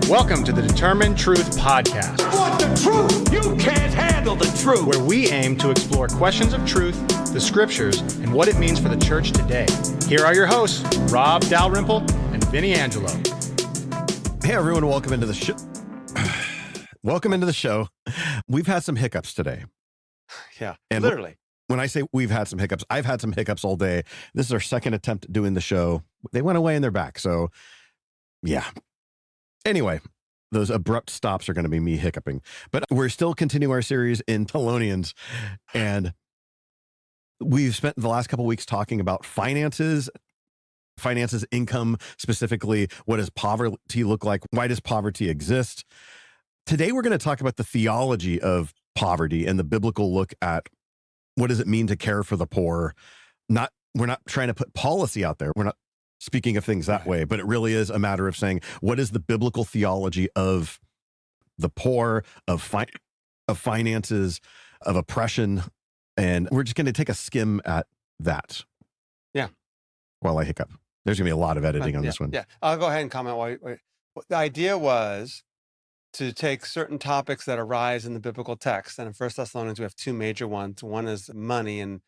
Welcome to the Determinetruth Podcast. Want the truth? You can't handle the truth. Where we aim to explore questions of truth, the scriptures, and what it means for the church today. Here are your hosts, Rob Dalrymple and Vinnie Angelo. Hey everyone, welcome into the show. Welcome into the show. We've had some hiccups today. Yeah, and literally. When I say we've had some hiccups, I've had some hiccups all day. This is our second attempt at doing the show. They went away and they're back. So yeah. Anyway, those abrupt stops are going to be me hiccuping. But we're still continuing our series in Thessalonians. And we've spent the last couple of weeks talking about finances, income, specifically, what does poverty look like? Why does poverty exist? Today, we're going to talk about the theology of poverty and the biblical look at what does it mean to care for the poor. We're not trying to put policy out there. We're not speaking of things that way, but it really is a matter of saying, what is the biblical theology of the poor, of finances, of oppression? And we're just going to take a skim at that. Yeah. While I hiccup. There's going to be a lot of editing on this one. Yeah, I'll go ahead and comment. The idea was to take certain topics that arise in the biblical text. And in 1 Thessalonians, we have two major ones. One is money and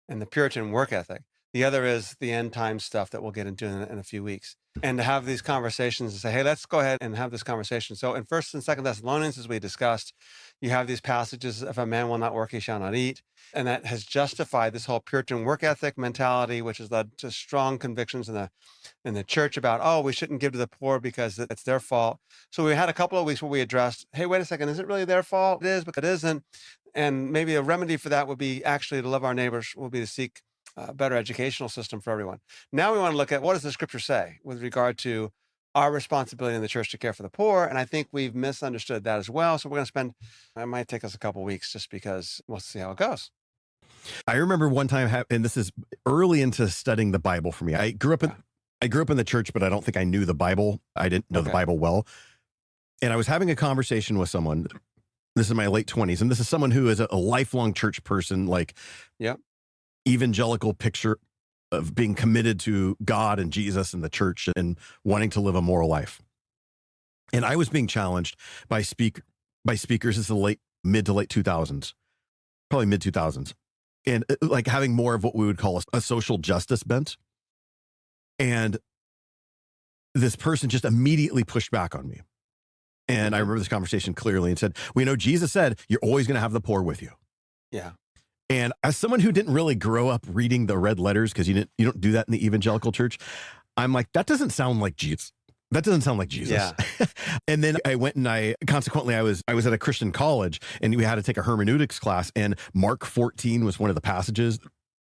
the Puritan work ethic. The other is the end time stuff that we'll get into in a few weeks. And to have these conversations and say, hey, let's go ahead and have this conversation. So in 1 and 2 Thessalonians, as we discussed, you have these passages, if a man will not work, he shall not eat. And that has justified this whole Puritan work ethic mentality, which has led to strong convictions in the church about, oh, we shouldn't give to the poor because it's their fault. So we had a couple of weeks where we addressed, hey, wait a second, is it really their fault? It is, but it isn't. And maybe a remedy for that would be actually to love our neighbors, will be to seek a better educational system for everyone. Now we want to look at what does the scripture say with regard to our responsibility in the church to care for the poor. And I think we've misunderstood that as well. So we're going to it might take us a couple of weeks just because we'll see how it goes. I remember one time, and this is early into studying the Bible for me. I grew up in the church, but I don't think I knew the Bible. I didn't know the Bible well. And I was having a conversation with someone. This is my late 20s. And this is someone who is a lifelong church person, like evangelical picture of being committed to God and Jesus and the church and wanting to live a moral life. And I was being challenged by speakers. This is the mid to late 2000s, probably mid 2000s. And like having more of what we would call a social justice bent. And this person just immediately pushed back on me. And I remember this conversation clearly and said, well, Jesus said, you're always going to have the poor with you. Yeah. And as someone who didn't really grow up reading the red letters, because you don't do that in the evangelical church, I'm like, that doesn't sound like Jesus. That doesn't sound like Jesus. Yeah. And then I went and I was at a Christian college and we had to take a hermeneutics class, and Mark 14 was one of the passages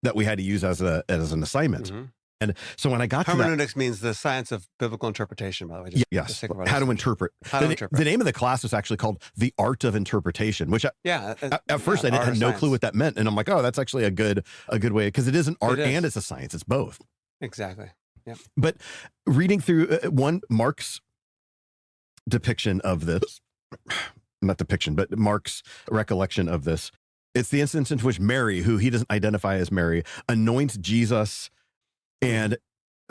that we had to use as an assignment. Mm-hmm. And so when I got hermeneutics means the science of biblical interpretation, by the way. Yes. How to interpret. The name of the class was actually called The Art of Interpretation, which at first I had no clue what that meant. And I'm like, oh, that's actually a good way, because it is an art and it's a science. It's both. Exactly. Yeah. But reading through Mark's depiction of this, not depiction, but Mark's recollection of this, it's the instance in which Mary, who he doesn't identify as Mary, anoints Jesus, and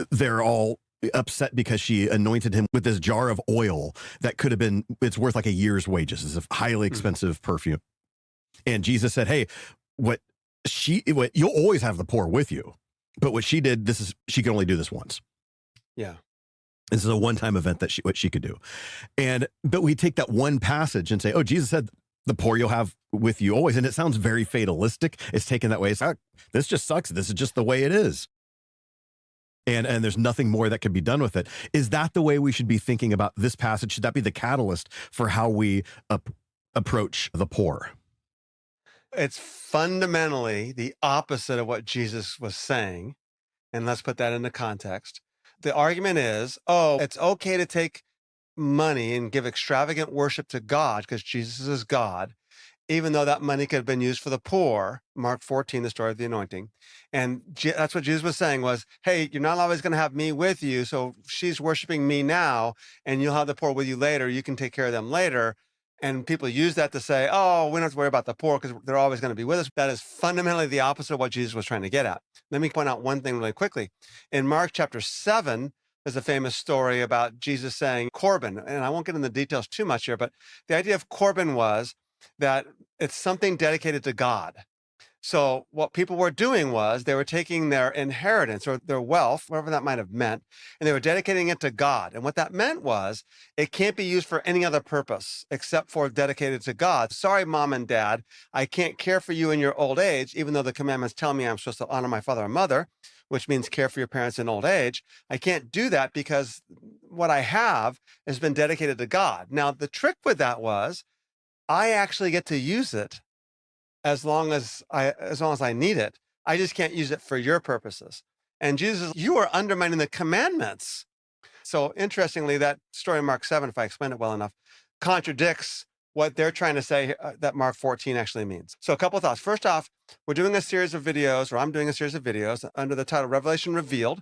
they're all upset because she anointed him with this jar of oil that could have been, it's worth like a year's wages. It's a highly expensive perfume. And Jesus said, hey, you'll always have the poor with you. But what she did, she could only do this once. Yeah. This is a one-time event that what she could do. But we take that one passage and say, oh, Jesus said the poor you'll have with you always. And it sounds very fatalistic. It's taken that way. It's like, this just sucks. This is just the way it is. And there's nothing more that can be done with it. Is that the way we should be thinking about this passage? Should that be the catalyst for how we approach the poor? It's fundamentally the opposite of what Jesus was saying. And let's put that into context. The argument is, it's okay to take money and give extravagant worship to God because Jesus is God, even though that money could have been used for the poor. Mark 14, the story of the anointing. And that's what Jesus was saying was, hey, you're not always going to have me with you. So she's worshiping me now, and you'll have the poor with you later. You can take care of them later. And people use that to say, oh, we don't have to worry about the poor because they're always going to be with us. That is fundamentally the opposite of what Jesus was trying to get at. Let me point out one thing really quickly. In Mark chapter 7, There's a famous story about Jesus saying Corban, and I won't get into the details too much here, but the idea of Corban was that it's something dedicated to God. So what people were doing was they were taking their inheritance or their wealth, whatever that might have meant, and they were dedicating it to God. And what that meant was it can't be used for any other purpose except for dedicated to God. Sorry, mom and dad, I can't care for you in your old age, even though the commandments tell me I'm supposed to honor my father and mother, which means care for your parents in old age. I can't do that because what I have has been dedicated to God. Now, the trick with that was I actually get to use it as long as I need it. I just can't use it for your purposes. And Jesus says, you are undermining the commandments. So interestingly, that story in Mark 7, if I explain it well enough, contradicts what they're trying to say that Mark 14 actually means. So a couple of thoughts. First off, we're doing a series of videos, or I'm doing a series of videos under the title Revelation Revealed.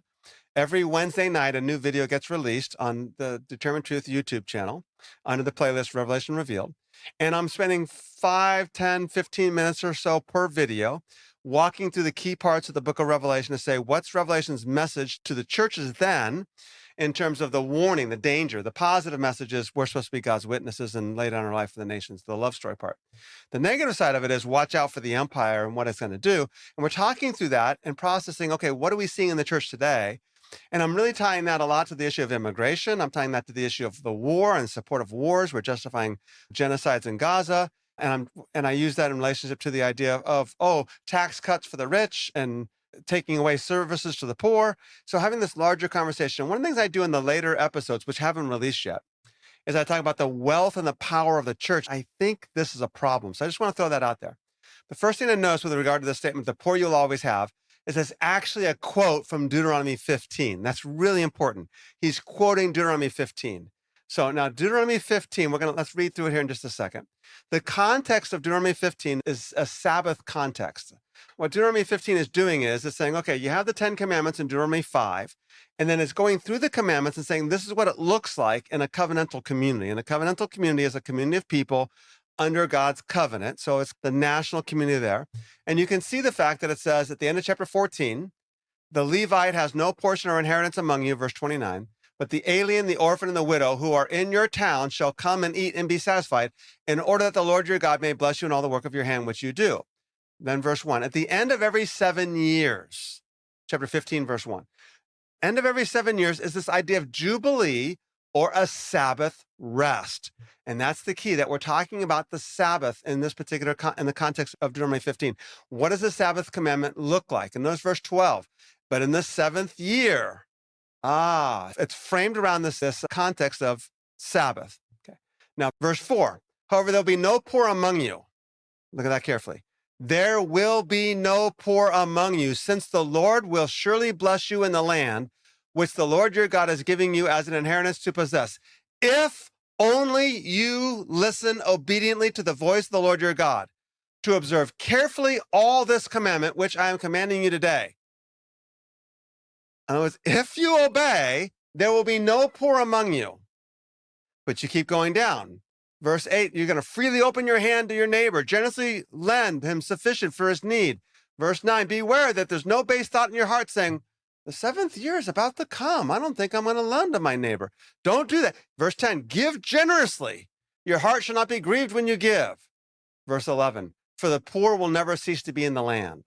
Every Wednesday night, a new video gets released on the Determined Truth YouTube channel under the playlist Revelation Revealed. And I'm spending 5, 10, 15 minutes or so per video walking through the key parts of the book of Revelation to say, what's Revelation's message to the churches then in terms of the warning, the danger, the positive messages, we're supposed to be God's witnesses and lay down our life for the nations, the love story part. The negative side of it is watch out for the empire and what it's going to do. And we're talking through that and processing, okay, what are we seeing in the church today? And I'm really tying that a lot to the issue of immigration. I'm tying that to the issue of the war and support of wars. We're justifying genocides in Gaza. And I use that in relationship to the idea of, tax cuts for the rich and taking away services to the poor. So having this larger conversation. One of the things I do in the later episodes, which haven't released yet, is I talk about the wealth and the power of the church. I think this is a problem. So I just want to throw that out there. The first thing to notice with regard to the statement, the poor you'll always have, is it's actually a quote from Deuteronomy 15. That's really important. He's quoting Deuteronomy 15. So now Deuteronomy 15, let's read through it here in just a second. The context of Deuteronomy 15 is a Sabbath context. What Deuteronomy 15 is doing is it's saying, okay, you have the 10 commandments in Deuteronomy 5, and then it's going through the commandments and saying, this is what it looks like in a covenantal community. And a covenantal community is a community of people under God's covenant. So it's the national community there. And you can see the fact that it says at the end of chapter 14, the Levite has no portion or inheritance among you, verse 29, but the alien, the orphan, and the widow who are in your town shall come and eat and be satisfied in order that the Lord your God may bless you in all the work of your hand, which you do. Then verse 1, at the end of every 7 years, chapter 15, verse 1, end of every 7 years is this idea of Jubilee or a Sabbath rest. And that's the key, that we're talking about the Sabbath in this particular, in the context of Deuteronomy 15. What does the Sabbath commandment look like? And notice verse 12, but in the 7th year, it's framed around this context of Sabbath. Okay. Now, verse 4, however, there'll be no poor among you. Look at that carefully. There will be no poor among you, since the Lord will surely bless you in the land which the Lord your God is giving you as an inheritance to possess, if only you listen obediently to the voice of the Lord your God, to observe carefully all this commandment which I am commanding you today. In other words, if you obey, there will be no poor among you. But you keep going down. Verse 8, you're going to freely open your hand to your neighbor, generously lend him sufficient for his need. Verse 9, beware that there's no base thought in your heart saying, the 7th year is about to come. I don't think I'm going to lend to my neighbor. Don't do that. Verse 10, give generously. Your heart shall not be grieved when you give. Verse 11, for the poor will never cease to be in the land.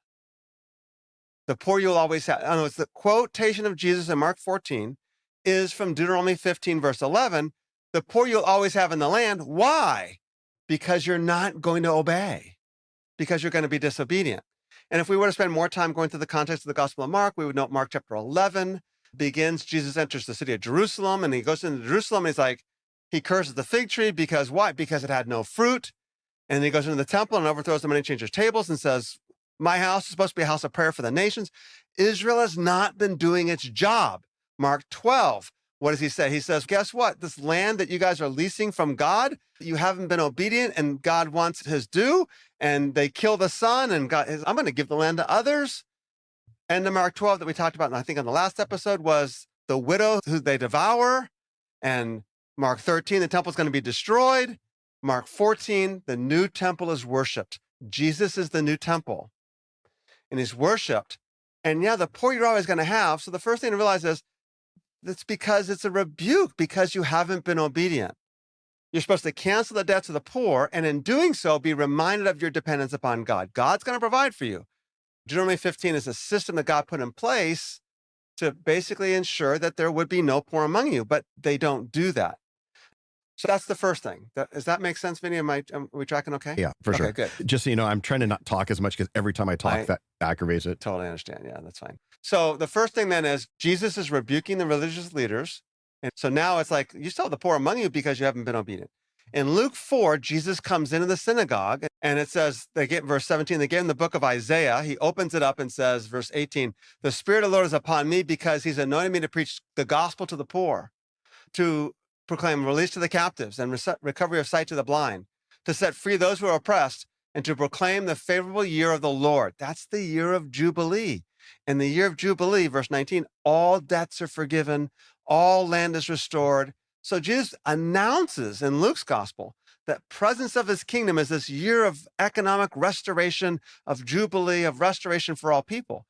The poor you'll always have. In other words, the quotation of Jesus in Mark 14 is from Deuteronomy 15, verse 11. The poor you'll always have in the land. Why? Because you're not going to obey. Because you're going to be disobedient. And if we were to spend more time going through the context of the Gospel of Mark, we would note Mark chapter 11 begins, Jesus enters the city of Jerusalem, and he goes into Jerusalem, and he curses the fig tree because why? Because it had no fruit. And then he goes into the temple and overthrows the money changers' tables and says, my house is supposed to be a house of prayer for the nations. Israel has not been doing its job. Mark 12, what does he say? He says, guess what? This land that you guys are leasing from God, you haven't been obedient, and God wants his due, and they kill the son, and God is, I'm going to give the land to others. And the Mark 12 that we talked about, and I think on the last episode, was the widow who they devour. And Mark 13, the temple is going to be destroyed. Mark 14, the new temple is worshiped. Jesus is the new temple, and he's worshiped. And yeah, the poor you're always going to have. So the first thing to realize is That's because it's a rebuke, because you haven't been obedient. You're supposed to cancel the debts of the poor, and in doing so, be reminded of your dependence upon God. God's going to provide for you. Deuteronomy 15 is a system that God put in place to basically ensure that there would be no poor among you, but they don't do that. So that's the first thing. Does that make sense, Vinnie? Are we tracking okay? Yeah, for sure. Okay, good. Just so you know, I'm trying to not talk as much because every time I talk, that aggravates it. Totally understand. Yeah, that's fine. So the first thing then is Jesus is rebuking the religious leaders. And so now it's like, you still have the poor among you because you haven't been obedient. In Luke 4, Jesus comes into the synagogue, and it says, they get verse 17, they gave him the book of Isaiah. He opens it up and says, verse 18, the Spirit of the Lord is upon me because he's anointed me to preach the gospel to the poor, to proclaim release to the captives and recovery of sight to the blind, to set free those who are oppressed, and to proclaim the favorable year of the Lord. That's the year of Jubilee. In the year of Jubilee, verse 19, all debts are forgiven, all land is restored. So Jesus announces in Luke's gospel that presence of his kingdom is this year of economic restoration, of Jubilee, of restoration for all people.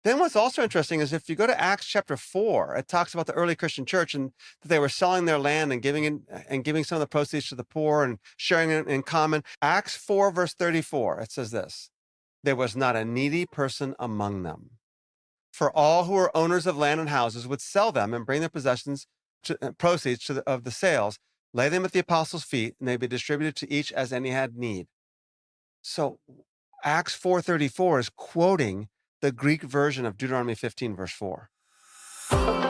Then what's also interesting is if you go to Acts chapter 4, it talks about the early Christian church and that they were selling their land and giving some of the proceeds to the poor and sharing it in common. Acts 4, verse 34, it says this, there was not a needy person among them. For all who were owners of land and houses would sell them and bring their proceeds of the sales, lay them at the apostles' feet, and they'd be distributed to each as any had need. So Acts 4:34 is quoting the Greek version of Deuteronomy 15, verse 4.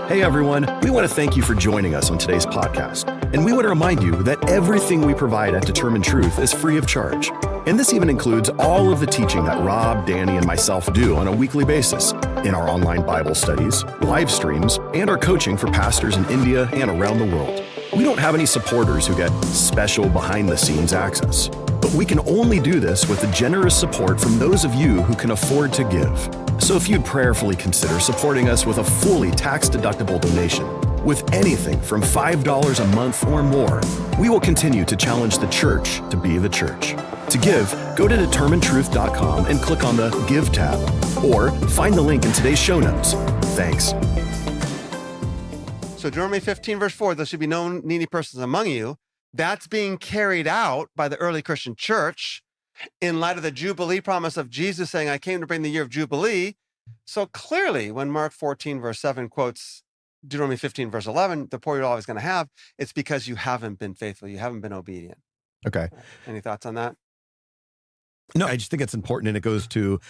Hey everyone, we want to thank you for joining us on today's podcast. And we want to remind you that everything we provide at Determined Truth is free of charge. And this even includes all of the teaching that Rob, Danny, and myself do on a weekly basis in our online Bible studies, live streams, and our coaching for pastors in India and around the world. We don't have any supporters who get special behind-the-scenes access, but we can only do this with the generous support from those of you who can afford to give. So if you'd prayerfully consider supporting us with a fully tax-deductible donation, with anything from $5 a month or more, we will continue to challenge the church to be the church. To give, go to Determinetruth.com and click on the Give tab, or find the link in today's show notes. Thanks. So Deuteronomy 15, verse 4, there should be no needy persons among you. That's being carried out by the early Christian church in light of the Jubilee promise of Jesus saying, I came to bring the year of Jubilee. So clearly, when Mark 14, verse 7 quotes Deuteronomy 15, verse 11, the poor you're always going to have, it's because you haven't been faithful. You haven't been obedient. Okay. Any thoughts on that? No, I just think it's important, and it goes to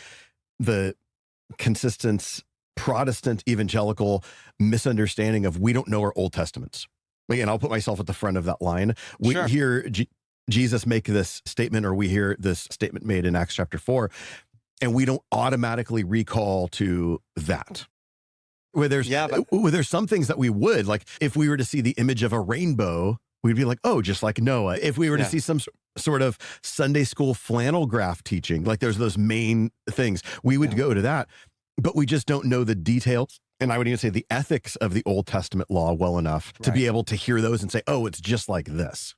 the consistent Protestant evangelical misunderstanding of we don't know our Old Testaments. Again, I'll put myself at the front of that line. We hear Jesus make this statement, or we hear this statement made in Acts chapter 4, and we don't automatically recall to that. Where there's some things that we would, like if we were to see the image of a rainbow, we'd be like, oh, just like Noah. If we were to see some sort of Sunday school flannel graph teaching, like there's those main things, we would go to that, but we just don't know the details. And I would even say the ethics of the Old Testament law well enough to be able to hear those and say, oh, it's just like this.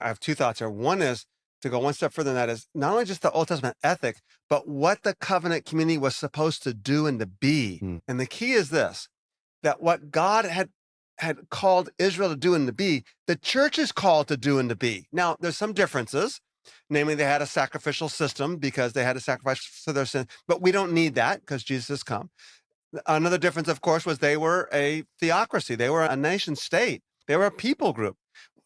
I have two thoughts here. One is to go one step further than that is not only just the Old Testament ethic, but what the covenant community was supposed to do and to be. And the key is this, that what God had called Israel to do and to be, the church is called to do and to be. Now, there's some differences. Namely, they had a sacrificial system because they had to sacrifice for their sin, but we don't need that because Jesus has come. Another difference, of course, was they were a theocracy. They were a nation state. They were a people group.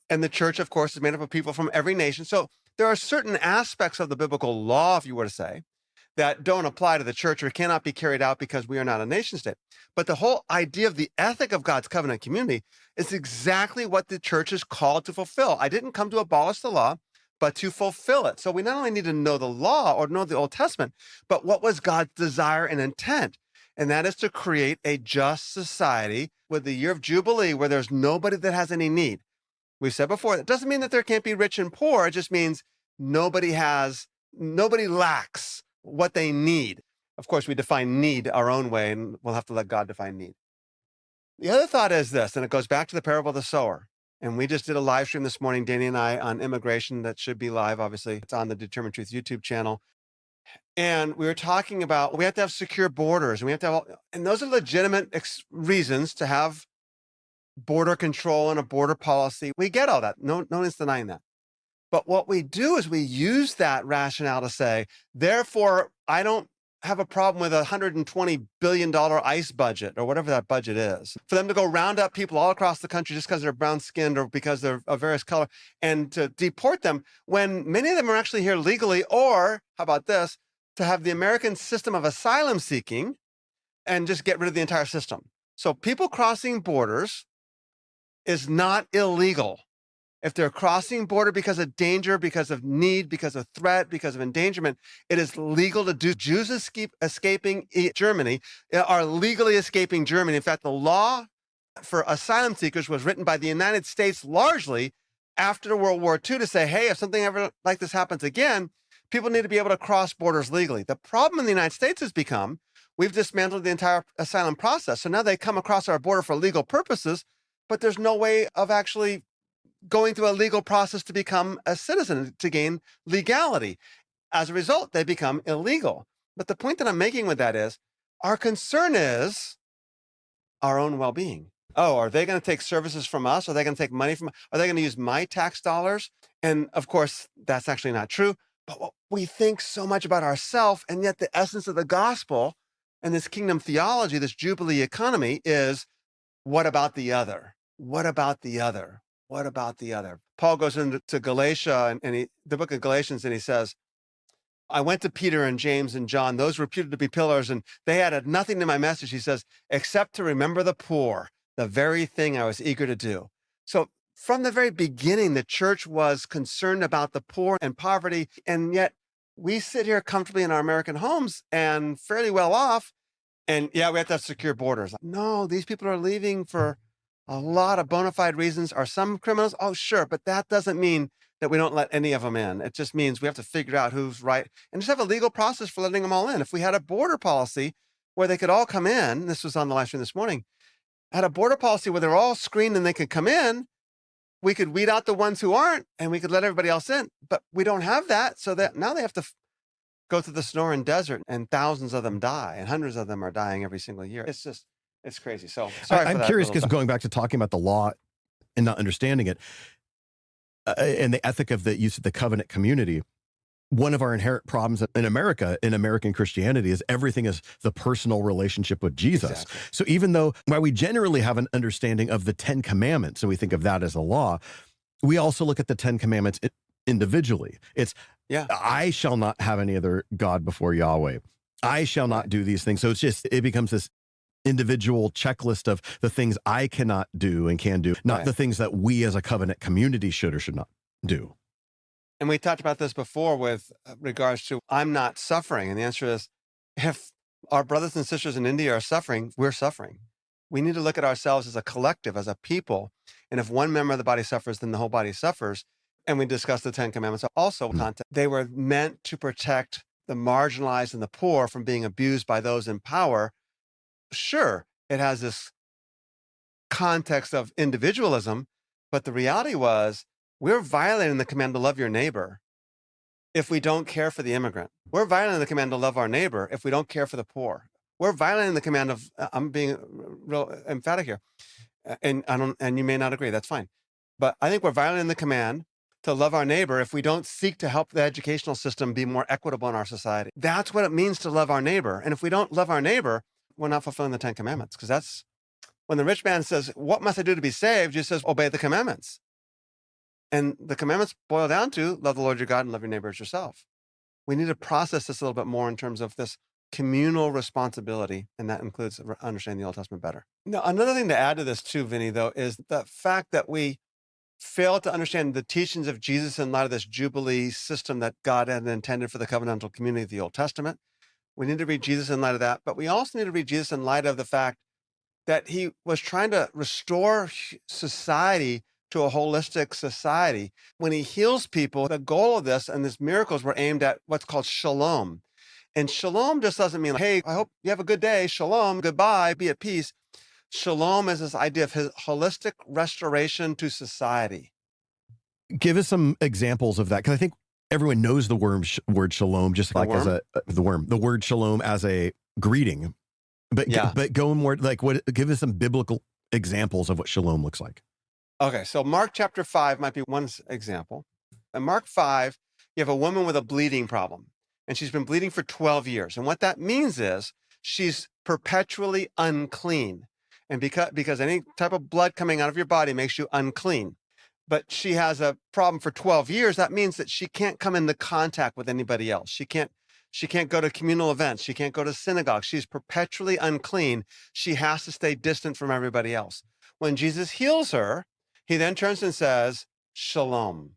And the church, of course, is made up of people from every nation. So there are certain aspects of the biblical law, if you were to say, that don't apply to the church or cannot be carried out because we are not a nation state. But the whole idea of the ethic of God's covenant community is exactly what the church is called to fulfill. I didn't come to abolish the law, but to fulfill it. So we not only need to know the law or know the Old Testament, but what was God's desire and intent? And that is to create a just society with the year of Jubilee where there's nobody that has any need. We've said before, that doesn't mean that there can't be rich and poor. It just means nobody lacks what they need. Of course, we define need our own way, and we'll have to let God define need. The other thought is this, and it goes back to the parable of the sower. And we just did a live stream this morning, Danny and I, on immigration that should be live. Obviously, it's on the Determined Truth YouTube channel. And we were talking about, we have to have secure borders, and we have to have, and those are legitimate reasons to have border control and a border policy. We get all that. No one's denying that. But what we do is we use that rationale to say, therefore, I don't have a problem with a $120 billion ICE budget or whatever that budget is, for them to go round up people all across the country just because they're brown skinned or because they're of various color and to deport them when many of them are actually here legally, or how about this, to have the American system of asylum seeking and just get rid of the entire system. So people crossing borders is not illegal. If they're crossing border because of danger, because of need, because of threat, because of endangerment, it is legal to do. Jews escaping Germany are legally escaping Germany. In fact, the law for asylum seekers was written by the United States largely after World War II to say, hey, if something ever like this happens again, people need to be able to cross borders legally. The problem in the United States has become, we've dismantled the entire asylum process. So now they come across our border for legal purposes, but there's no way of actually going through a legal process to become a citizen, to gain legality. As a result, they become illegal. But the point that I'm making with that is, our concern is our own well-being. Oh, are they going to take services from us? Are they going to take money from us? Are they going to use my tax dollars? And of course, that's actually not true. But we think so much about ourselves, and yet the essence of the gospel and this kingdom theology, this Jubilee economy is, what about the other? What about the other? What about the other? Paul goes into Galatia and the book of Galatians, and he says, I went to Peter and James and John, those reputed to be pillars, and they added nothing to my message, he says, except to remember the poor, the very thing I was eager to do. So from the very beginning, the church was concerned about the poor and poverty, and yet we sit here comfortably in our American homes and fairly well off, and yeah, we have to have secure borders. No, these people are leaving for a lot of bona fide reasons. Are some criminals? Oh, sure. But that doesn't mean that we don't let any of them in. It just means we have to figure out who's right and just have a legal process for letting them all in. If we had a border policy where they could all come in, this was on the live stream this morning, had a border policy where they're all screened and they could come in, we could weed out the ones who aren't and we could let everybody else in. But we don't have that. So that now they have to go through the Sonoran Desert and thousands of them die and hundreds of them are dying every single year. It's crazy. So sorry I'm curious because going back to talking about the law and not understanding it and the ethic of the use of the covenant community, one of our inherent problems in America, in American Christianity, is everything is the personal relationship with Jesus. Exactly. So even though while we generally have an understanding of the 10 Commandments and we think of that as a law, we also look at the 10 Commandments individually. It's, I shall not have any other God before Yahweh. I shall not do these things. So it becomes this individual checklist of the things I cannot do and can do, not the things that we as a covenant community should or should not do. And we talked about this before with regards to I'm not suffering. And the answer is, if our brothers and sisters in India are suffering, we're suffering. We need to look at ourselves as a collective, as a people. And if one member of the body suffers, then the whole body suffers. And we discussed the 10 Commandments also. They were meant to protect the marginalized and the poor from being abused by those in power. Sure, it has this context of individualism, but the reality was we're violating the command to love your neighbor if we don't care for the immigrant. We're violating the command to love our neighbor if we don't care for the poor. We're violating the command of, I'm being real emphatic here, and you may not agree, that's fine. But I think we're violating the command to love our neighbor if we don't seek to help the educational system be more equitable in our society. That's what it means to love our neighbor. And if we don't love our neighbor, we're not fulfilling the 10 Commandments, because that's when the rich man says, what must I do to be saved? Jesus says, obey the commandments. And the commandments boil down to love the Lord your God and love your neighbor as yourself. We need to process this a little bit more in terms of this communal responsibility, and that includes understanding the Old Testament better. Now, another thing to add to this too, Vinnie, though, is the fact that we fail to understand the teachings of Jesus in light of this Jubilee system that God had intended for the covenantal community of the Old Testament. We need to read Jesus in light of that, but we also need to read Jesus in light of the fact that he was trying to restore society to a holistic society. When he heals people, the goal of this and these miracles were aimed at what's called shalom. And shalom just doesn't mean, hey, I hope you have a good day. Shalom, goodbye, be at peace. Shalom is this idea of his holistic restoration to society. Give us some examples of that, because I think everyone knows the word shalom, just like as the word shalom as a greeting, but go more like give us some biblical examples of what shalom looks like. Okay, so Mark chapter 5 might be one example. In Mark 5, you have a woman with a bleeding problem, and she's been bleeding for 12 years. And what that means is she's perpetually unclean. And because any type of blood coming out of your body makes you unclean. But she has a problem for 12 years. That means that she can't come into contact with anybody else. She can't go to communal events. She can't go to synagogue. She's perpetually unclean. She has to stay distant from everybody else. When Jesus heals her, he then turns and says, Shalom.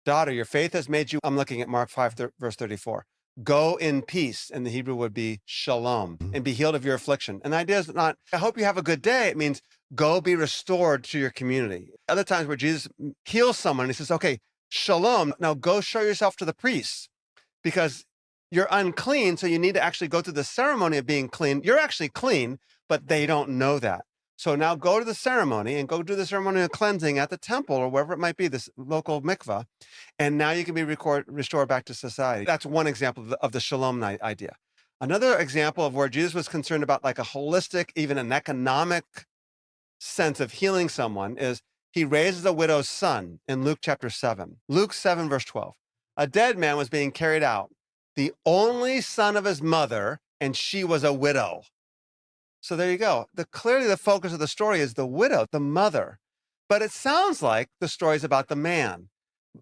Daughter, your faith has made you, I'm looking at Mark 5, verse 34. Go in peace. And the Hebrew would be shalom, and be healed of your affliction. And the idea is not, I hope you have a good day. It means go be restored to your community. Other times where Jesus heals someone, he says, okay, shalom. Now go show yourself to the priests because you're unclean. So you need to actually go through the ceremony of being clean. You're actually clean, but they don't know that. So now go to the ceremony and go do the ceremony of cleansing at the temple or wherever it might be, this local mikvah. And now you can be restored back to society. That's one example of the shalom idea. Another example of where Jesus was concerned about like a holistic, even an economic sense of healing someone is he raises a widow's son in Luke chapter 7. Luke 7, verse 12. A dead man was being carried out, the only son of his mother, and she was a widow. So there you go. Clearly the focus of the story is the widow, the mother. But it sounds like the story is about the man.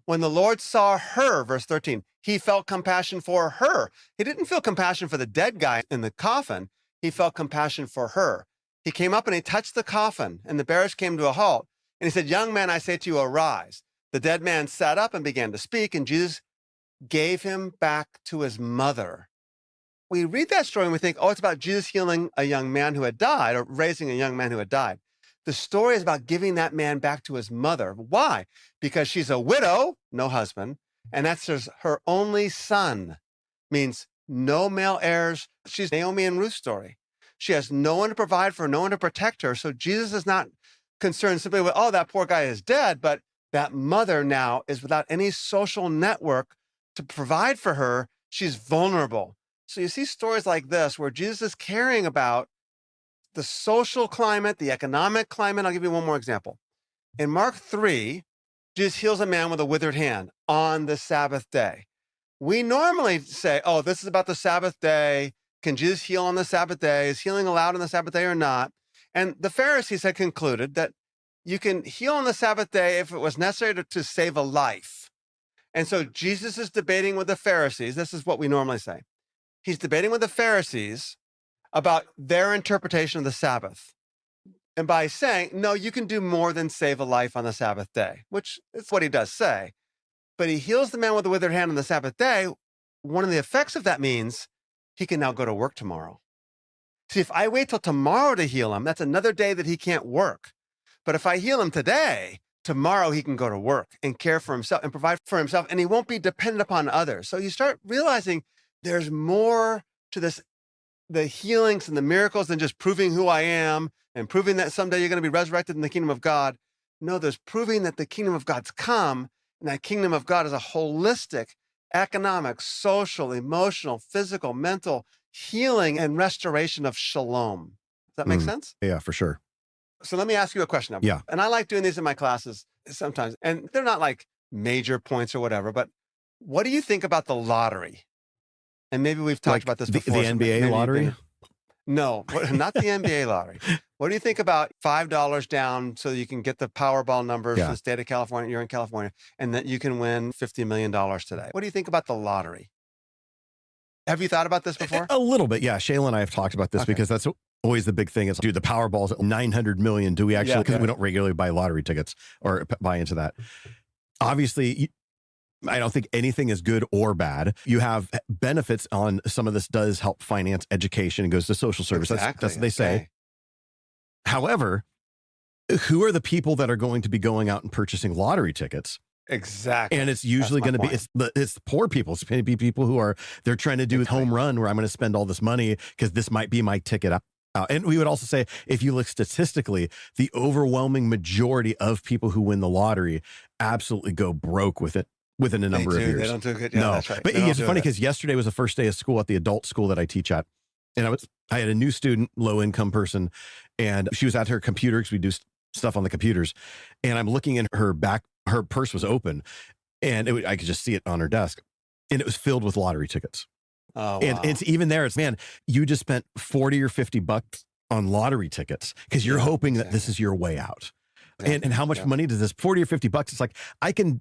When the Lord saw her, verse 13, he felt compassion for her. He didn't feel compassion for the dead guy in the coffin. He felt compassion for her. He came up and he touched the coffin, and the bearers came to a halt. And he said, young man, I say to you, arise. The dead man sat up and began to speak, and Jesus gave him back to his mother. We read that story and we think, oh, it's about Jesus healing a young man who had died or raising a young man who had died. The story is about giving that man back to his mother. Why? Because she's a widow, no husband, and that's her only son. Means no male heirs. She's Naomi and Ruth's story. She has no one to provide for her, no one to protect her. So Jesus is not concerned simply with, oh, that poor guy is dead, but that mother now is without any social network to provide for her. She's vulnerable. So you see stories like this where Jesus is caring about the social climate, the economic climate. I'll give you one more example. In Mark 3, Jesus heals a man with a withered hand on the Sabbath day. We normally say, oh, this is about the Sabbath day. Can Jesus heal on the Sabbath day? Is healing allowed on the Sabbath day or not? And the Pharisees had concluded that you can heal on the Sabbath day if it was necessary to save a life. And so Jesus is debating with the Pharisees. This is what we normally say. He's debating with the Pharisees about their interpretation of the Sabbath. And by saying, no, you can do more than save a life on the Sabbath day, which is what he does say. But he heals the man with the withered hand on the Sabbath day. One of the effects of that means he can now go to work tomorrow. See, if I wait till tomorrow to heal him, that's another day that he can't work. But if I heal him today, tomorrow he can go to work and care for himself and provide for himself, and he won't be dependent upon others. So you start realizing there's more to this, the healings and the miracles than just proving who I am and proving that someday you're going to be resurrected in the kingdom of God. No, there's proving that the kingdom of God's come, and that kingdom of God is a holistic, economic, social, emotional, physical, mental healing and restoration of shalom. Does that make sense? Yeah, for sure. So let me ask you a question. Yeah. And I like doing these in my classes sometimes, and they're not like major points or whatever, but what do you think about the lottery? And maybe we've talked about this before. The NBA lottery? No, not the NBA lottery. What do you think about $5 down so you can get the Powerball numbers for the state of California, you're in California, and that you can win $50 million today? What do you think about the lottery? Have you thought about this before? A little bit, yeah. Shayla and I have talked about this because that's always the big thing. Is, dude, the Powerball's at 900 million. Do we actually, because we don't regularly buy lottery tickets or buy into that. Obviously, I don't think anything is good or bad. You have benefits on some of this does help finance education and goes to social service. Exactly. That's what they say. However, who are the people that are going to be going out and purchasing lottery tickets? Exactly. And it's usually going to be, it's the poor people. It's going to be people who are, they're trying to do a home run where I'm going to spend all this money because this might be my ticket up. And we would also say, if you look statistically, the overwhelming majority of people who win the lottery absolutely go broke with it within a number of years. They don't do good. Yeah, no, that's right. But it's funny because yesterday was the first day of school at the adult school that I teach at. And I was I had a new student, low income person, and she was at her computer because we do stuff on the computers. And I'm looking in her back, her purse was open, and I could just see it on her desk, and it was filled with lottery tickets. Oh, wow. And it's even there. It's, man, you just spent $40 or $50 on lottery tickets because you're hoping that this is your way out. And how much money does this, $40 or $50? It's like, I can,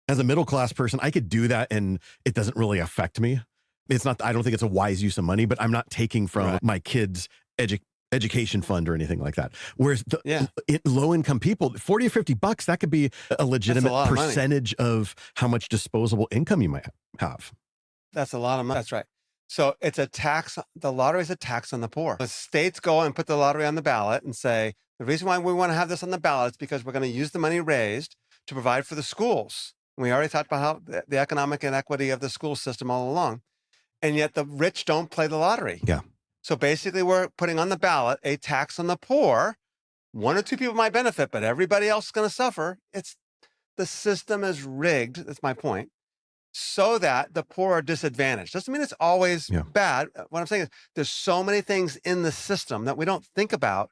as a middle-class person, I could do that and it doesn't really affect me. It's not, I don't think it's a wise use of money, but I'm not taking from my kids' education fund or anything like that. Whereas low-income people, $40 or $50, that could be a legitimate percentage of how much disposable income you might have. That's a lot of money. That's right. So it's a tax. The lottery is a tax on the poor. The states go and put the lottery on the ballot and say, the reason why we want to have this on the ballot is because we're going to use the money raised to provide for the schools. We already talked about how the economic inequity of the school system all along. And yet the rich don't play the lottery. Yeah. So basically we're putting on the ballot a tax on the poor. One or two people might benefit, but everybody else is going to suffer. The system is rigged. That's my point. So that the poor are disadvantaged. Doesn't mean it's always bad. What I'm saying is there's so many things in the system that we don't think about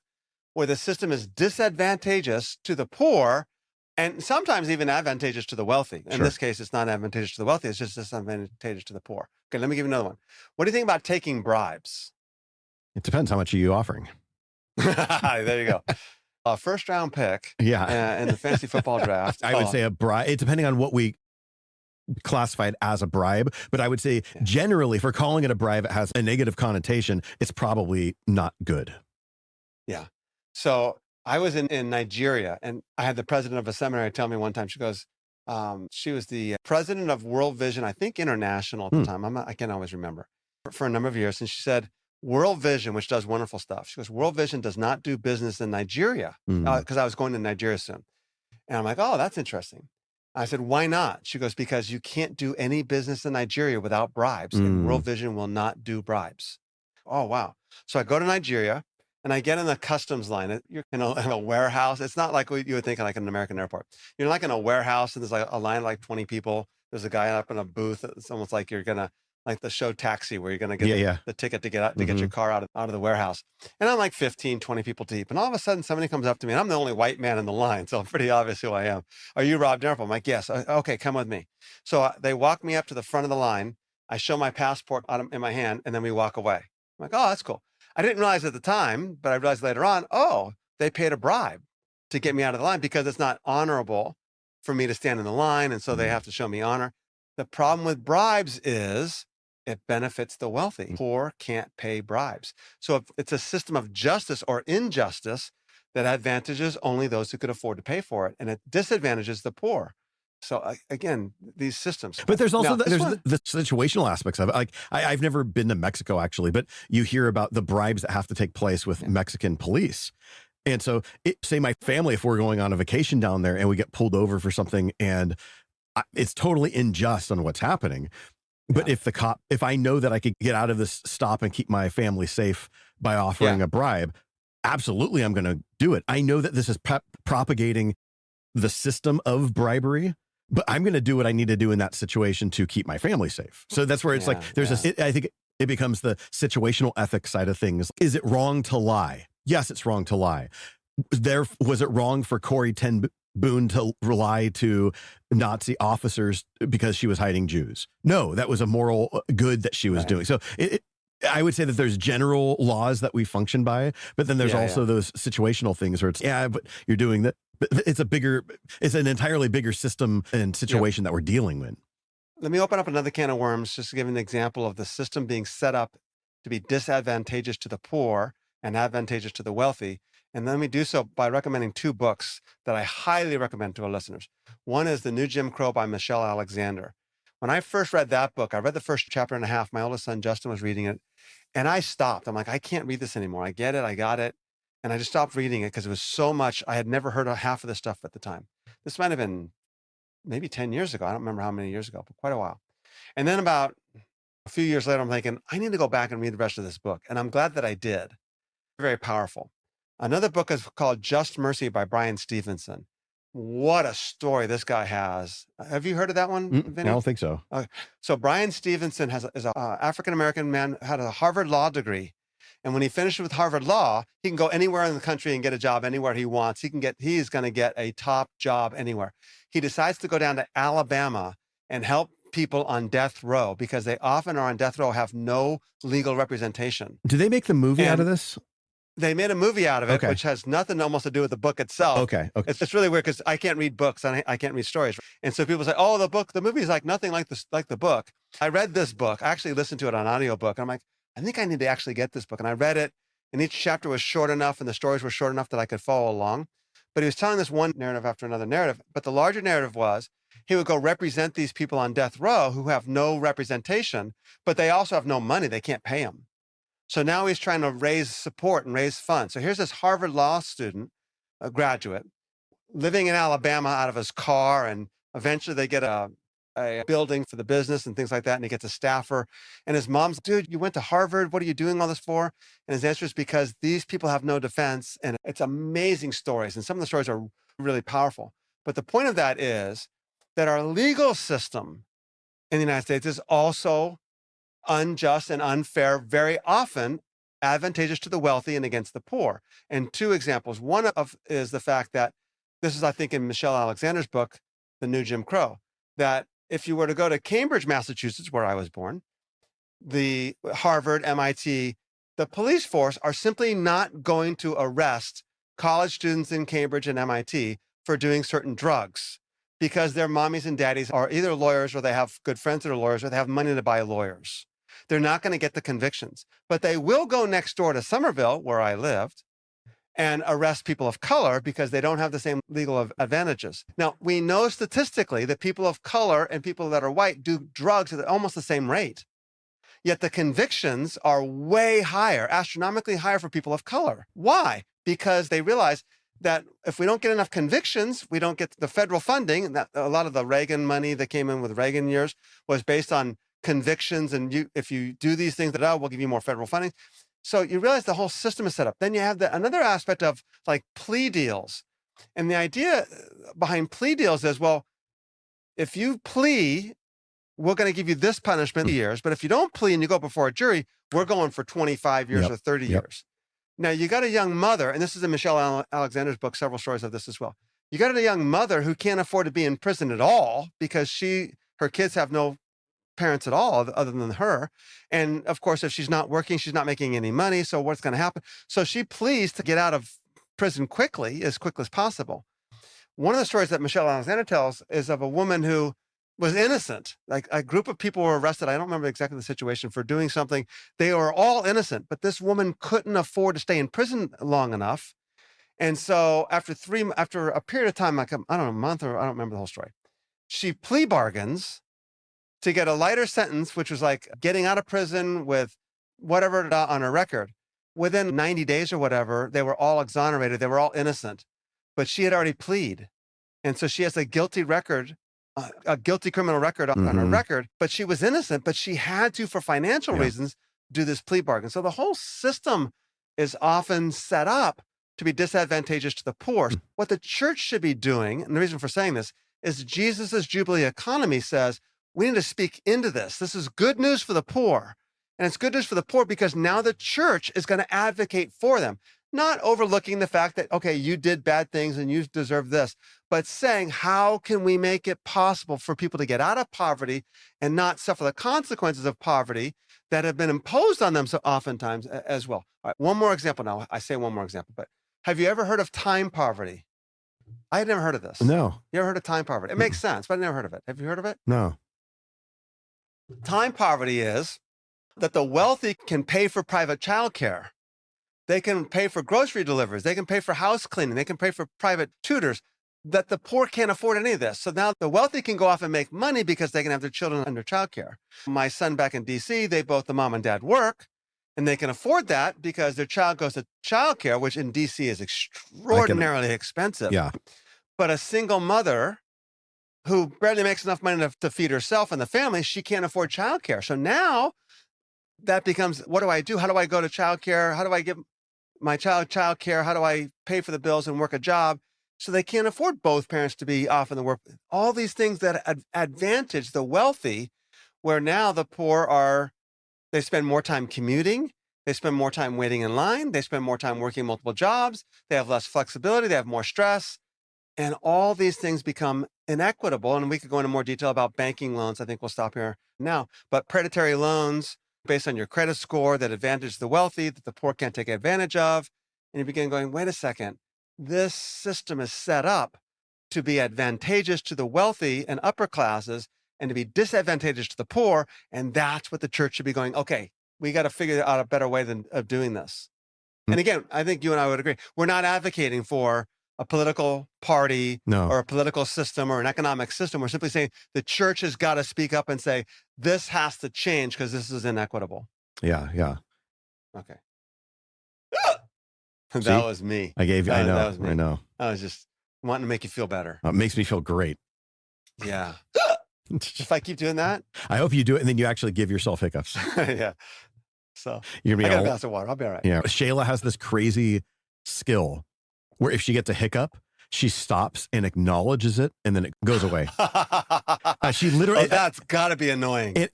where the system is disadvantageous to the poor and sometimes even advantageous to the wealthy. In this case, it's not advantageous to the wealthy. It's just disadvantageous to the poor. Okay, let me give you another one. What do you think about taking bribes? It depends how much are you offering. There you go. A first round pick in the fantasy football draft. I would say a bribe, depending on what we classified as a bribe, but I would say generally, if we're calling it a bribe, it has a negative connotation. It's probably not good. Yeah. So I was in Nigeria, and I had the president of a seminary tell me one time, she goes, she was the president of World Vision, I think international at the time. I can't always remember, for a number of years. And she said, World Vision, which does wonderful stuff. She goes, World Vision does not do business in Nigeria, because I was going to Nigeria soon. And I'm like, oh, that's interesting. I said, why not? She goes, because you can't do any business in Nigeria without bribes, and World Vision will not do bribes. Oh, wow. So I go to Nigeria, and I get in the customs line. You're in a warehouse. It's not like you would think like an American airport. You're like in a warehouse, and there's like a line of like 20 people. There's a guy up in a booth. It's almost like you're going to, like the show Taxi, where you're going to get the ticket to get out, to get your car out of the warehouse. And I'm like 15, 20 people deep. And all of a sudden somebody comes up to me, and I'm the only white man in the line. So it's pretty obvious who I am. Are you Rob Dalrymple? I'm like, yes. Okay, come with me. So they walk me up to the front of the line. I show my passport in my hand, and then we walk away. I'm like, oh, that's cool. I didn't realize at the time, but I realized later on, oh, they paid a bribe to get me out of the line because it's not honorable for me to stand in the line. And so they have to show me honor. The problem with bribes is it benefits the wealthy. Poor can't pay bribes. So if it's a system of justice or injustice that advantages only those who could afford to pay for it, and it disadvantages the poor. So again, these systems. But there's also the situational aspects of it. Like I've never been to Mexico actually, but you hear about the bribes that have to take place with Mexican police. And so say my family, if we're going on a vacation down there and we get pulled over for something and it's totally unjust on what's happening. But if I know that I could get out of this stop and keep my family safe by offering a bribe, absolutely, I'm going to do it. I know that this is propagating the system of bribery, but I'm going to do what I need to do in that situation to keep my family safe. So that's where it's like, I think it becomes the situational ethics side of things. Is it wrong to lie? Yes, it's wrong to lie. Was it wrong for Corrie ten Boom to lie to Nazi officers because she was hiding Jews? No, that was a moral good that she was doing. So I would say that there's general laws that we function by, but then there's also those situational things where it's, but you're doing that. But it's an entirely bigger system and situation that we're dealing with. Let me open up another can of worms, just to give an example of the system being set up to be disadvantageous to the poor and advantageous to the wealthy. And then we do so by recommending two books that I highly recommend to our listeners. One is The New Jim Crow by Michelle Alexander. When I first read that book, I read the first chapter and a half. My oldest son, Justin, was reading it. And I stopped. I'm like, I can't read this anymore. I get it. I got it. And I just stopped reading it because it was so much. I had never heard of half of this stuff at the time. This might have been maybe 10 years ago. I don't remember how many years ago, but quite a while. And then about a few years later, I'm thinking, I need to go back and read the rest of this book. And I'm glad that I did. Very powerful. Another book is called Just Mercy by Bryan Stevenson. What a story this guy has. Have you heard of that one, Vinnie? I don't think so. So Bryan Stevenson is an African-American man, had a Harvard law degree, And when he finishes with Harvard Law, he can go anywhere in the country and get a job anywhere he wants. He's going to get a top job anywhere. He decides to go down to Alabama and help people on death row because they often are on death row, have no legal representation. Do they make the movie out of this? They made a movie out of it, Okay. which has nothing almost to do with the book itself. Okay. It's really weird because I can't read books and I can't read stories. And so people say, oh, the movie is like nothing like the book. I read this book. I actually listened to it on audiobook. And I'm like, I think I need to actually get this book. And I read it, and each chapter was short enough and the stories were short enough that I could follow along. But he was telling this one narrative after another narrative. But the larger narrative was he would go represent these people on death row who have no representation, but they also have no money. They can't pay him. So now he's trying to raise support and raise funds. So here's this Harvard Law student, a graduate, living in Alabama out of his car, and eventually they get a building for the business and things like that, and he gets a staffer. And his mom's, dude, you went to Harvard. What are you doing all this for? And his answer is because these people have no defense, and it's amazing stories. And some of the stories are really powerful. But the point of that is that our legal system in the United States is also unjust and unfair, very often advantageous to the wealthy and against the poor. And two examples. One of is the fact that this is, I think, in Michelle Alexander's book, The New Jim Crow, that if you were to go to Cambridge, Massachusetts, where I was born, the Harvard, MIT, the police force are simply not going to arrest college students in Cambridge and MIT for doing certain drugs because their mommies and daddies are either lawyers or they have good friends that are lawyers or they have money to buy lawyers. They're not going to get the convictions, but they will go next door to Somerville, where I lived, and arrest people of color because they don't have the same legal advantages. Now, we know statistically that people of color and people that are white do drugs at almost the same rate. Yet the convictions are way higher, astronomically higher for people of color. Why? Because they realize that if we don't get enough convictions, we don't get the federal funding. And that a lot of the Reagan money that came in with Reagan years was based on convictions. And if you do these things, we'll give you more federal funding. So you realize the whole system is set up. Then you have another aspect of like plea deals. And the idea behind plea deals is, well, if you plea, we're going to give you this punishment years. But if you don't plea and you go before a jury, we're going for 25 years or 30 years. Now, you got a young mother, and this is in Michelle Alexander's book, several stories of this as well. You got a young mother who can't afford to be in prison at all because her kids have no parents at all other than her. And of course, if she's not working, she's not making any money. So what's going to happen? So she pleads to get out of prison quickly as possible. One of the stories that Michelle Alexander tells is of a woman who was innocent. Like a group of people were arrested. I don't remember exactly the situation for doing something. They were all innocent, but this woman couldn't afford to stay in prison long enough. And so after a period of time, like, I don't know, a month, or I don't remember the whole story, she plea bargains to get a lighter sentence, which was like getting out of prison with whatever on her record. Within 90 days or whatever, they were all exonerated. They were all innocent, but she had already plead. And so she has a guilty criminal record on her record, but she was innocent, but she had to, for financial reasons, do this plea bargain. So the whole system is often set up to be disadvantageous to the poor. What the church should be doing, and the reason for saying this, is Jesus's Jubilee economy says, we need to speak into this. This is good news for the poor. And it's good news for the poor because now the church is going to advocate for them, not overlooking the fact that, okay, you did bad things and you deserve this, but saying, how can we make it possible for people to get out of poverty and not suffer the consequences of poverty that have been imposed on them so oftentimes as well. All right, one more example now. I say one more example, but have you ever heard of time poverty? I had never heard of this. No. You ever heard of time poverty? It makes sense, but I never heard of it. Have you heard of it? No. Time poverty is that the wealthy can pay for private childcare. They can pay for grocery deliveries. They can pay for house cleaning. They can pay for private tutors, that the poor can't afford any of this. So now the wealthy can go off and make money because they can have their children under childcare. My son back in DC, the mom and dad work, and they can afford that because their child goes to childcare, which in DC is extraordinarily expensive. Yeah. But a single mother who barely makes enough money to feed herself and the family, she can't afford childcare. So now that becomes, what do I do? How do I go to childcare? How do I give my child childcare? How do I pay for the bills and work a job? So they can't afford both parents to be off in the work. All these things that advantage the wealthy, where now the poor they spend more time commuting. They spend more time waiting in line. They spend more time working multiple jobs. They have less flexibility. They have more stress. And all these things become inequitable. And we could go into more detail about banking loans. I think we'll stop here now. But predatory loans based on your credit score that advantage the wealthy, that the poor can't take advantage of. And you begin going, wait a second, this system is set up to be advantageous to the wealthy and upper classes and to be disadvantageous to the poor. And that's what the church should be going, okay, we got to figure out a better way of doing this. And again, I think you and I would agree. We're not advocating for a political party or a political system or an economic system. We're simply saying the church has got to speak up and say, this has to change because this is inequitable. Yeah. Okay. That was me. I know. That was me. I know. I was just wanting to make you feel better. It makes me feel great. Yeah. If I keep doing that. I hope you do it and then you actually give yourself hiccups. Yeah. So I got a glass of water. I'll be all right. Yeah. Shayla has this crazy skill where if she gets a hiccup, she stops and acknowledges it and then it goes away. She literally. That's got to be annoying.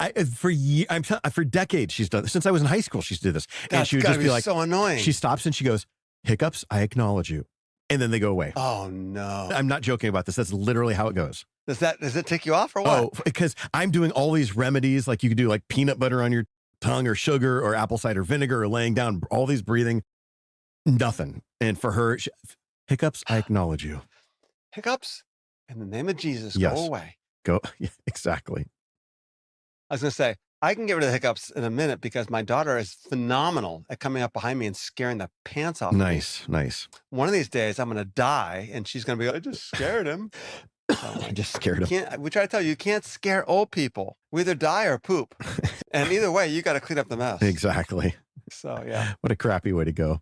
For decades, she's done this. Since I was in high school, she's did this. And she would just be like, so annoying. She stops and she goes, hiccups, I acknowledge you. And then they go away. Oh, no. I'm not joking about this. That's literally how it goes. Does it tick you off or what? Oh, because I'm doing all these remedies, like you could do like peanut butter on your tongue or sugar or apple cider vinegar or laying down, all these breathing, nothing. And for her, hiccups, I acknowledge you. Hiccups, in the name of Jesus, yes. Go away. Go, yeah, exactly. I was going to say, I can get rid of the hiccups in a minute because my daughter is phenomenal at coming up behind me and scaring the pants off of me. Nice. One of these days, I'm going to die, and she's going to be like, I just scared him. I just scared him. We try to tell you can't scare old people. We either die or poop. And either way, you got to clean up the mess. Exactly. So, yeah. What a crappy way to go.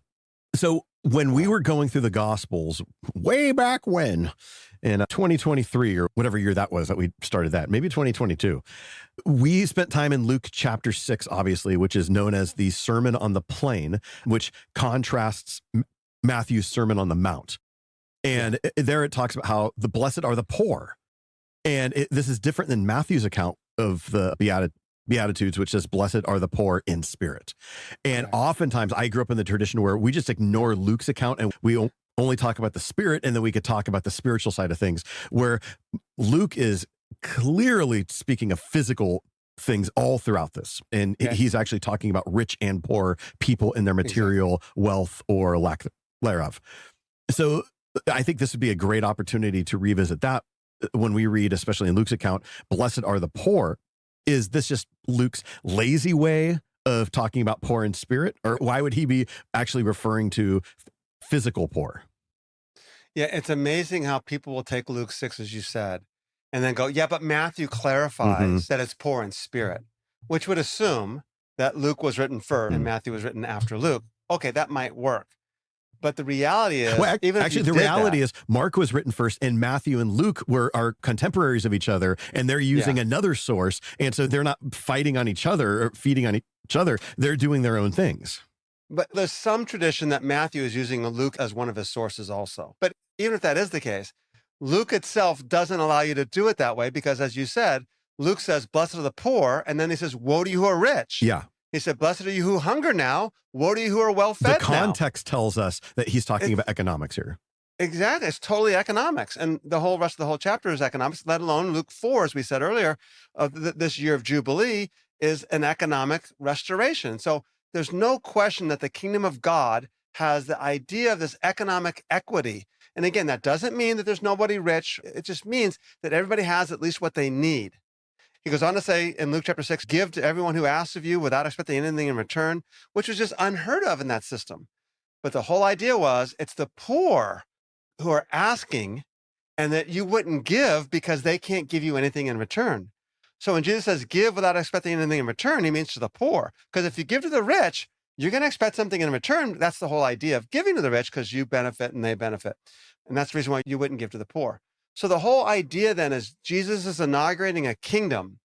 So when we were going through the Gospels way back when, in 2023 or whatever year that was that we started that, maybe 2022, we spent time in Luke chapter 6, obviously, which is known as the Sermon on the Plain, which contrasts Matthew's Sermon on the Mount. And there it talks about how the blessed are the poor. And this is different than Matthew's account of the Beatitudes, which says, blessed are the poor in spirit. And oftentimes I grew up in the tradition where we just ignore Luke's account and we only talk about the spirit, and then we could talk about the spiritual side of things, where Luke is clearly speaking of physical things all throughout this. And he's actually talking about rich and poor people in their material wealth or lack thereof. So I think this would be a great opportunity to revisit that when we read, especially in Luke's account, blessed are the poor. Is this just Luke's lazy way of talking about poor in spirit? Or why would he be actually referring to physical poor? Yeah, it's amazing how people will take Luke 6, as you said, and then go, yeah, but Matthew clarifies that it's poor in spirit, which would assume that Luke was written first and Matthew was written after Luke. Okay, that might work. But the reality is, the reality is Mark was written first and Matthew and Luke are contemporaries of each other, and they're using another source. And so they're not fighting on each other or feeding on each other. They're doing their own things. But there's some tradition that Matthew is using Luke as one of his sources also. But even if that is the case, Luke itself doesn't allow you to do it that way because, as you said, Luke says, blessed are the poor. And then he says, woe to you who are rich. Yeah. He said, blessed are you who hunger now. Woe to you who are well-fed The context tells us that he's talking about economics here. Exactly. It's totally economics. And the whole rest of the whole chapter is economics, let alone Luke 4, as we said earlier, this year of Jubilee is an economic restoration. So there's no question that the kingdom of God has the idea of this economic equity. And again, that doesn't mean that there's nobody rich. It just means that everybody has at least what they need. He goes on to say in Luke chapter 6, give to everyone who asks of you without expecting anything in return, which was just unheard of in that system. But the whole idea was it's the poor who are asking, and that you wouldn't give because they can't give you anything in return. So when Jesus says give without expecting anything in return, he means to the poor. Because if you give to the rich, you're going to expect something in return. That's the whole idea of giving to the rich, because you benefit and they benefit. And that's the reason why you wouldn't give to the poor. So the whole idea then is Jesus is inaugurating a kingdom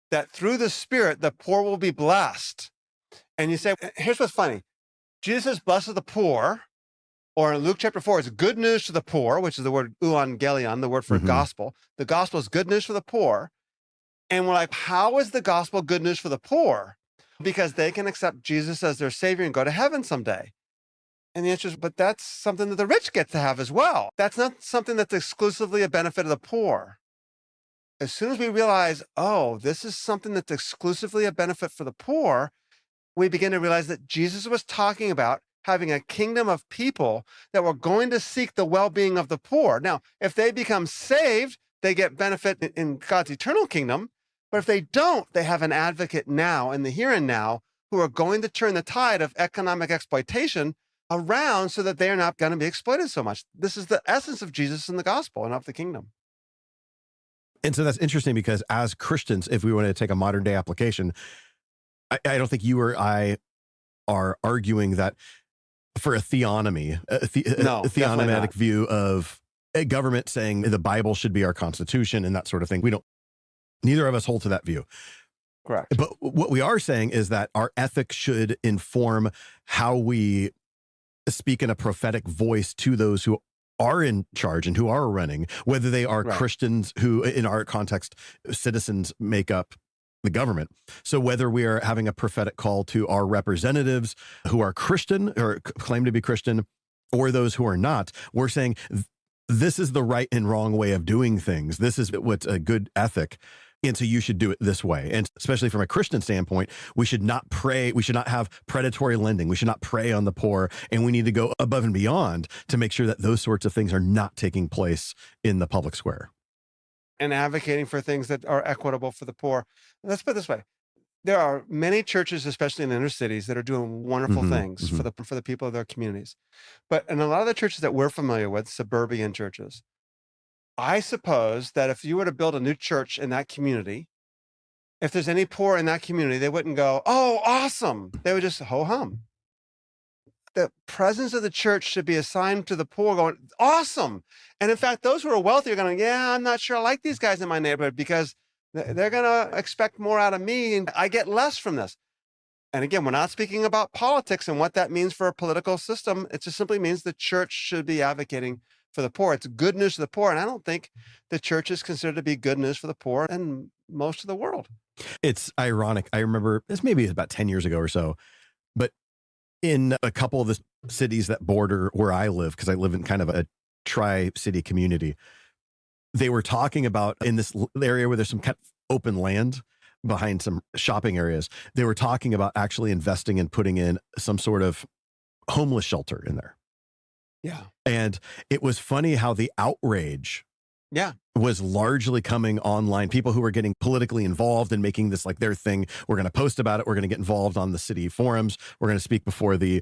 that through the Spirit, the poor will be blessed. And you say, here's what's funny. Jesus blesses the poor, or in Luke chapter 4, it's good news to the poor, which is the word euangelion, the word for gospel. The gospel is good news for the poor. And we're like, how is the gospel good news for the poor? because they can accept Jesus as their savior and go to heaven someday. And the answer is, but that's something that the rich get to have as well. That's not something that's exclusively a benefit of the poor. As soon as we realize, oh, this is something that's exclusively a benefit for the poor, we begin to realize that Jesus was talking about having a kingdom of people that were going to seek the well-being of the poor. Now, if they become saved, they get benefit in God's eternal kingdom. But if they don't, they have an advocate now in the here and now who are going to turn the tide of economic exploitation around so that they are not going to be exploited so much. This is the essence of Jesus and the gospel and of the kingdom. And so that's interesting because as Christians, if we want to take a modern day application, I don't think you or I are arguing that for a theonomy, a theonomatic view of a government saying the Bible should be our constitution and that sort of thing. Neither of us hold to that view. Correct. But what we are saying is that our ethics should inform how we speak in a prophetic voice to those who are in charge and who are running, whether they are Christians who, in our context, citizens make up the government. So whether we are having a prophetic call to our representatives who are Christian or claim to be Christian, or those who are not, we're saying this is the right and wrong way of doing things. This is what's a good ethic. And so you should do it this way. And especially from a Christian standpoint, we should not pray. We should not have predatory lending. We should not prey on the poor. And we need to go above and beyond to make sure that those sorts of things are not taking place in the public square. And advocating for things that are equitable for the poor. Let's put it this way. There are many churches, especially in the inner cities, that are doing wonderful things for the people of their communities. But in a lot of the churches that we're familiar with, suburban churches, I suppose that if you were to build a new church in that community, if there's any poor in that community, they wouldn't go, oh, awesome. They would just ho-hum. The presence of the church should be assigned to the poor going, awesome. And in fact, those who are wealthy are going, yeah, I'm not sure I like these guys in my neighborhood because they're going to expect more out of me and I get less from this. And again, we're not speaking about politics and what that means for a political system. It just simply means the church should be advocating for the poor. It's good news for the poor. And I don't think the church is considered to be good news for the poor in most of the world. It's ironic. I remember this maybe about 10 years ago or so, but in a couple of the cities that border where I live, because I live in kind of a tri-city community, they were talking about in this area where there's some kind of open land behind some shopping areas. They were talking about actually investing and putting in some sort of homeless shelter in there. Yeah. And it was funny how the outrage was largely coming online. People who were getting politically involved and making this like their thing. We're going to post about it. We're going to get involved on the city forums. We're going to speak before the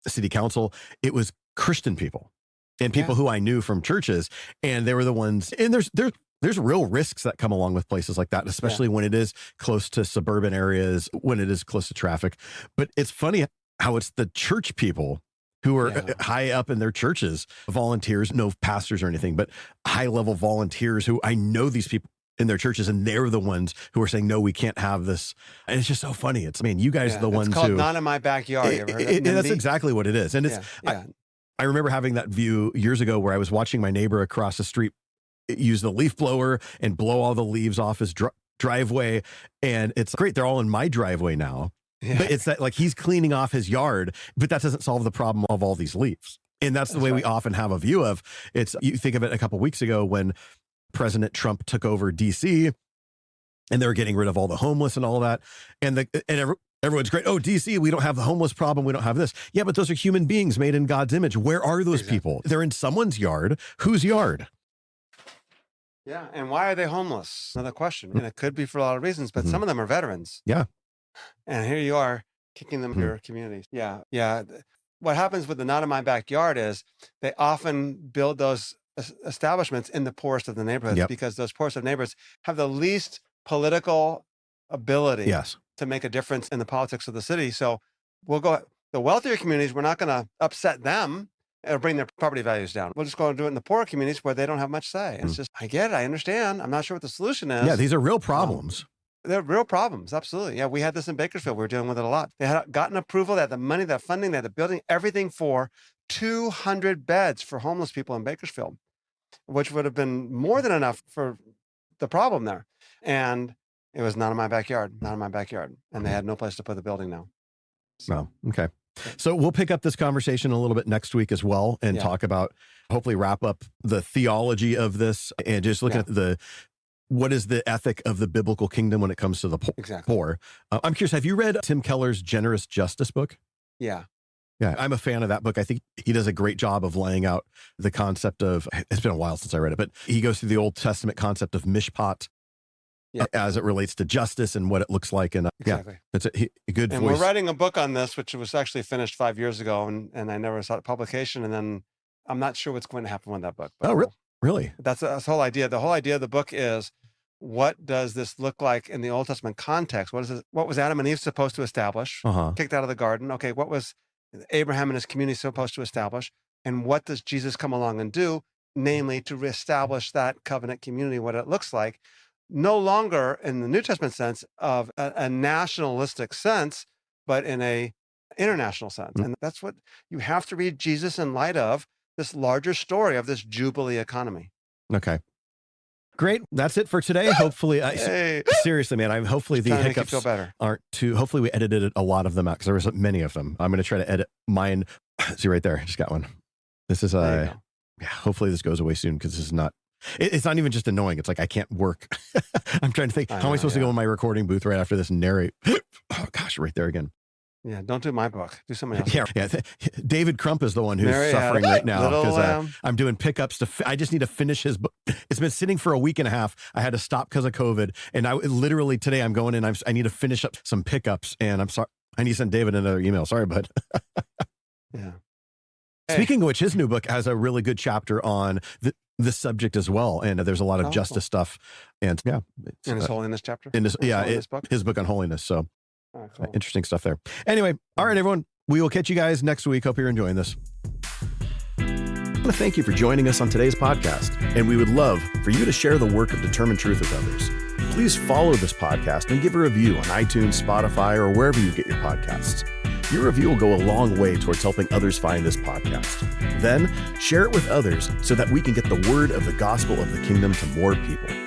city council. It was Christian people and people who I knew from churches. And they were the ones, and there's real risks that come along with places like that, especially when it is close to suburban areas, when it is close to traffic. But it's funny how it's the church people who are high up in their churches, volunteers, no pastors or anything, but high-level volunteers who I know these people in their churches, and they're the ones who are saying, no, we can't have this. And it's just so funny. It's, man, you guys are the ones who... It's called not in my backyard. You ever heard of that's exactly what it is. And it's... I remember having that view years ago where I was watching my neighbor across the street use the leaf blower and blow all the leaves off his driveway. And it's great. They're all in my driveway now. Yeah. But it's that like he's cleaning off his yard, but that doesn't solve the problem of all these leaves. And that's the way we often have a view of it's. You think of it a couple of weeks ago when President Trump took over DC and they were getting rid of all the homeless and all that. And everyone's great. Oh, DC, we don't have the homeless problem. We don't have this. Yeah, but those are human beings made in God's image. Where are those people? They're in someone's yard. Whose yard? Yeah. And why are they homeless? Another question. And it could be for a lot of reasons, but some of them are veterans. Yeah. And here you are kicking them to your communities. Yeah. Yeah. What happens with the not in my backyard is they often build those establishments in the poorest of the neighborhoods because those poorest of neighborhoods have the least political ability to make a difference in the politics of the city. So we'll go, the wealthier communities, we're not going to upset them or bring their property values down. We'll just go and do it in the poorer communities where they don't have much say. It's just, I get it. I understand. I'm not sure what the solution is. Yeah, these are real problems. They're real problems. Absolutely. Yeah. We had this in Bakersfield. We were dealing with it a lot. They had gotten approval. They had the money, the funding, they had the building, everything for 200 beds for homeless people in Bakersfield, which would have been more than enough for the problem there. And It was not in my backyard, and they had no place to put the building now. So, okay. So we'll pick up this conversation a little bit next week as well and talk about, hopefully wrap up the theology of this and just looking at what is the ethic of the biblical kingdom when it comes to the poor. I'm curious, have you read Tim Keller's Generous Justice book? Yeah. Yeah, I'm a fan of that book. I think he does a great job of laying out the concept of, it's been a while since I read it, but he goes through the Old Testament concept of mishpat as it relates to justice and what it looks like. And it's a good and voice. We're writing a book on this, which was actually finished 5 years ago, and I never saw publication. And then I'm not sure what's going to happen with that book. But Really? That's the whole idea. The whole idea of the book is, what does this look like in the Old Testament context? What was Adam and Eve supposed to establish? Kicked out of the garden. Okay, what was Abraham and his community supposed to establish? And what does Jesus come along and do? Namely, to reestablish that covenant community, what it looks like. No longer in the New Testament sense of a nationalistic sense, but in a international sense. And that's what you have to read Jesus in light of this larger story of this Jubilee economy. Okay. Great. That's it for today. Hopefully, seriously, man, hopefully the hiccups feel better. Aren't too, hopefully we edited a lot of them out because there was many of them. I'm going to try to edit mine. See right there. Just got one. This is, hopefully this goes away soon because this is not, it's not even just annoying. It's like, I can't work. I'm trying to think, how am I supposed to go in my recording booth right after this and narrate? Oh gosh, right there again. Yeah, don't do my book. Do somebody else. Yeah. David Crump is the one who's suffering right now because I'm doing pickups I just need to finish his book. It's been sitting for a week and a half. I had to stop because of COVID, and I literally today I'm going in. I need to finish up some pickups, and I'm sorry. I need to send David another email. Sorry, bud. Yeah. Speaking of which, his new book has a really good chapter on the subject as well, and there's a lot of justice stuff. And in his holiness chapter. In his his book on holiness. So. Cool. Interesting stuff there. Anyway, all right, everyone. We will catch you guys next week. Hope you're enjoying this. I want to thank you for joining us on today's podcast, and we would love for you to share the work of Determined Truth with others. Please follow this podcast and give a review on iTunes, Spotify, or wherever you get your podcasts. Your review will go a long way towards helping others find this podcast. Then, share it with others so that we can get the word of the gospel of the kingdom to more people.